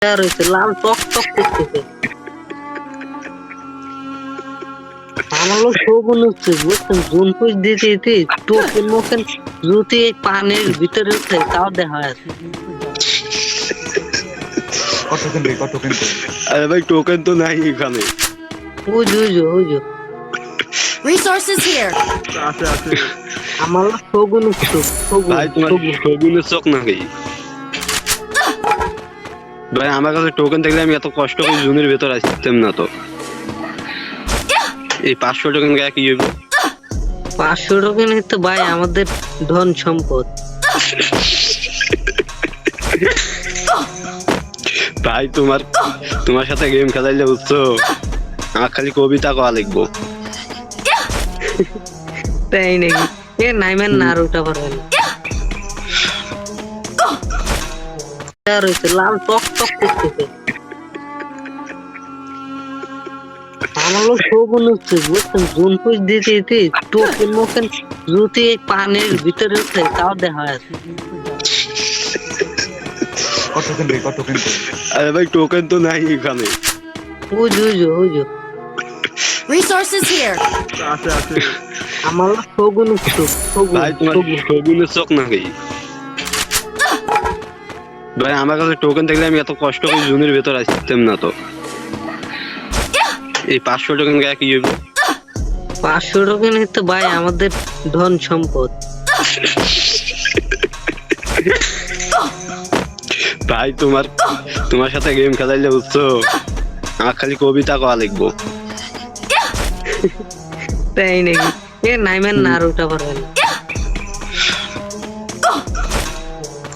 রয়েছে লাল টক টক করতেছে। আমার লোক শোভন হচ্ছে বুঝছেন, জুন পুষ দিতে দিতে টোকেন মোকেন যদি এই পানির ভিতরে উঠে তাও দেখা আছে। কতক্ষণ আরে ভাই টোকেন তো নাই এখানে। বুঝো Resources here. আছে আমার লোক শোভন হচ্ছে ভাই, তোমার শগুনের চোখ নাকি ভাই? আমার কাছে টোকেন থাকলে আমি এত কষ্ট করে জুনের ভেতর আসতাম না তো। এই 500 টোকেন গায়ে কি হইব? 500 টোকেন তো ভাই আমাদের ধন সম্পদ। ভাই তোমার সাথে গেম খেলাইলে বুঝছো, আমার খালি কবিতা কয়া লিখবো। তাই নাকি? এ নাইমেন না আর ওটা পারবেন রয়েছে লাল টক টক করতেছে। আমার লোক শোভন হচ্ছে বুঝছেন, জুন পুষ দিতে দিতে টোকেন মোকেন যদি এই পানির ভিতরে উঠে তাও দেখা আছে। কতক্ষণ আরে ভাই টোকেন তো নাই এখানে। বুঝো Resources here. আছে আমার লোক শোভন হচ্ছে ভাই, তোমার শগুনের চোখ নাকি ভাই? আমার কাছে টোকেন থাকলে আমি এত কষ্ট করে জুনের ভেতর আসতাম না তো। এই 500 টোকেন গায়ে কি হইব? 500 টোকেন তো ভাই আমাদের ধন সম্পদ। ভাই তোমার সাথে গেম খেলাইলে বুঝছো, আমার খালি কবিতা কয়া লিখবো। তাই নাকি? এ নাইমেন না আর ওটা পারবেন